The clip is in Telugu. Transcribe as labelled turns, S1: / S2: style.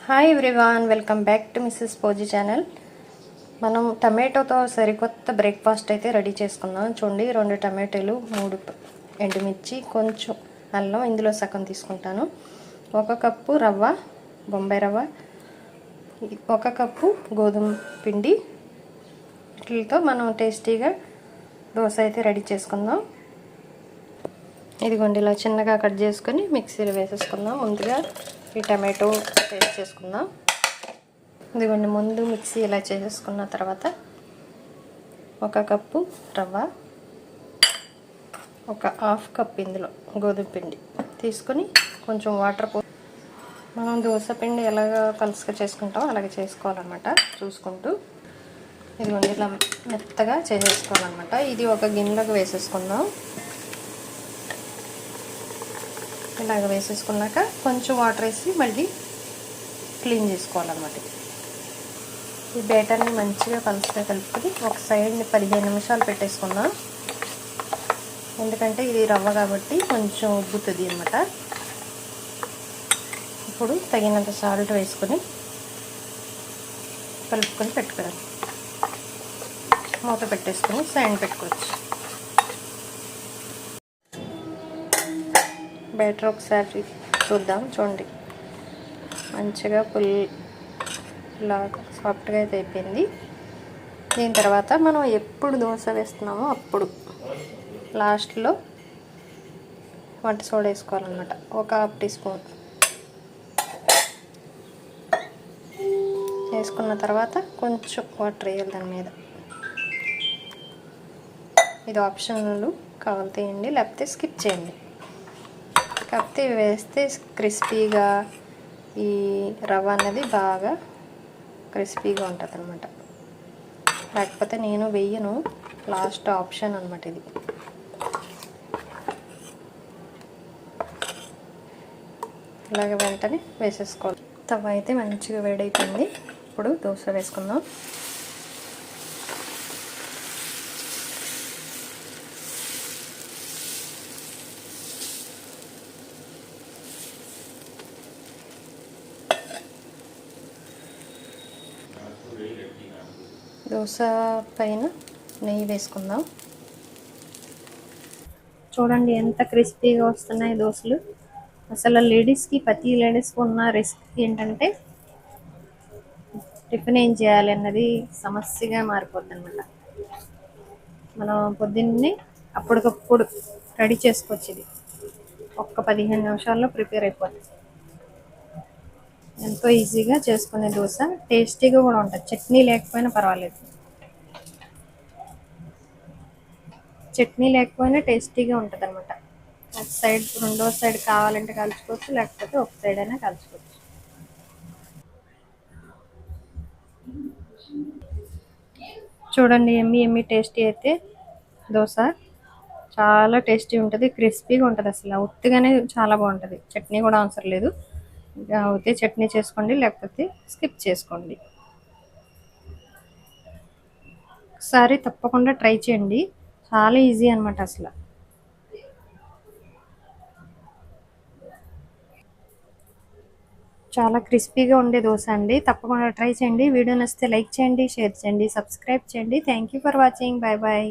S1: Hi everyone, welcome back to Mrs Posy channel. మనం టమాటోతో సరికొత్త బ్రేక్ఫాస్ట్ అయితే రెడీ చేసుకుందాం. చూడండి, 2 టమాటాలు, 3 ఎండుమిర్చి, కొంచెం అల్లం, ఇందులో సగం తీసుకుంటాను. 1 కప్పు రవ్వ, బొంబాయి రవ్వ, 1 కప్పు గోధుమ పిండి. వీటితో మనం టేస్టీగా దోశ అయితే రెడీ చేసుకుందాం. ఇదిగోండి, ఇలా చిన్నగా కట్ చేసుకొని మిక్సీలో వేసేసుకుందాం. ముందుగా ఈ టమాటో పేస్ట్ చేసుకుందాం. ఇదిగోండి, ముందు మిక్సీ ఇలా చేసేసుకున్న తర్వాత 1 కప్పు రవ్వ, 1/2 కప్ ఇందులో గోధుమ పిండి తీసుకొని కొంచెం వాటర్ మనం దోశ పిండి ఎలాగ పలుసుగా చేసుకుంటామో అలాగే చేసుకోవాలన్నమాట, చూసుకుంటూ. ఇదిగోండి, ఇలా మెత్తగా చేసేసుకోవాలన్నమాట. ఇది ఒక గిన్నెలోకి వేసేసుకుందాం. ఇలాగ వేసేసుకున్నాక కొంచెం వాటర్ వేసి మళ్ళీ క్లీన్ చేసుకోవాలన్నమాట. ఈ బ్యాటర్ని మంచిగా పలుచగా కలుపుకొని ఒక సైడ్ని 15 నిమిషాలు పెట్టేసుకుందాం. ఎందుకంటే ఇది రవ్వ కాబట్టి కొంచెం ఉబ్బుతుంది అన్నమాట. ఇప్పుడు తగినంత సాల్ట్ వేసుకొని కలుపుకొని పెట్టుకోవాలి. మూత పెట్టేసుకొని సైడ్ పెట్టుకోవచ్చు. బ్యాటర్ ఒకసారి చూద్దాం. చూడండి, మంచిగా ఇలా సాఫ్ట్గా అయితే అయిపోయింది. దీని తర్వాత మనం ఎప్పుడు దోశ వేస్తున్నామో అప్పుడు లాస్ట్లో వంట సోడా వేసుకోవాలన్నమాట. 1/2 టీ స్పూన్ వేసుకున్న తర్వాత కొంచెం వాటర్ వేయాలి దాని మీద. ఇది ఆప్షనల్, కావాలి తీయండి, లేకపోతే స్కిప్ చేయండి. కాకపోతే వేస్తే క్రిస్పీగా ఈ రవ్వ అనేది బాగా క్రిస్పీగా ఉంటుంది అనమాట. లేకపోతే నేను వెయ్యను, లాస్ట్ ఆప్షన్ అనమాట ఇది. ఇలాగ వెంటనే వేసేసుకోవాలి. తవ అయితే మంచిగా వేడైపోయింది. ఇప్పుడు దోశ వేసుకుందాం. దోశ పైన నెయ్యి వేసుకుందాం. చూడండి ఎంత క్రిస్పీగా వస్తున్నాయి దోశలు. అసలు లేడీస్కి, ప్రతి లేడీస్కి ఉన్న రిస్క్ ఏంటంటే టిఫిన్ ఏం చేయాలి అన్నది సమస్యగా మారిపోద్ది అనమాట. మనం పొద్దున్నే అప్పటికప్పుడు రెడీ చేసుకోవచ్చు. ఇది ఒక్క 15 నిమిషాల్లో ప్రిపేర్ అయిపోతుంది. ఎంతో ఈజీగా చేసుకునే దోశ, టేస్టీగా కూడా ఉంటుంది. చట్నీ లేకపోయినా పర్వాలేదు, చట్నీ లేకపోయినా టేస్టీగా ఉంటుంది అనమాట. ఒక సైడ్, రెండో సైడ్ కావాలంటే కాల్చుకోవచ్చు, లేకపోతే ఒక సైడ్ అయినా కాల్చుకోవచ్చు. చూడండి, ఎమ్మి టేస్టీ అయితే దోశ చాలా టేస్టీ ఉంటుంది, క్రిస్పీగా ఉంటుంది. అసలు ఉత్తిగానే చాలా బాగుంటుంది. చట్నీ కూడా అవసరం లేదు. అయితే చట్నీ చేసుకోండి, లేకపోతే స్కిప్ చేసుకోండి. ఒకసారి తప్పకుండా ట్రై చేయండి, చాలా ఈజీ అనమాట. అసలు చాలా క్రిస్పీగా ఉండే దోశ అండి. తప్పకుండా ట్రై చేయండి. వీడియో నచ్చితే లైక్ చేయండి, షేర్ చేయండి, సబ్స్క్రైబ్ చేయండి. Thank you for watching. Bye bye.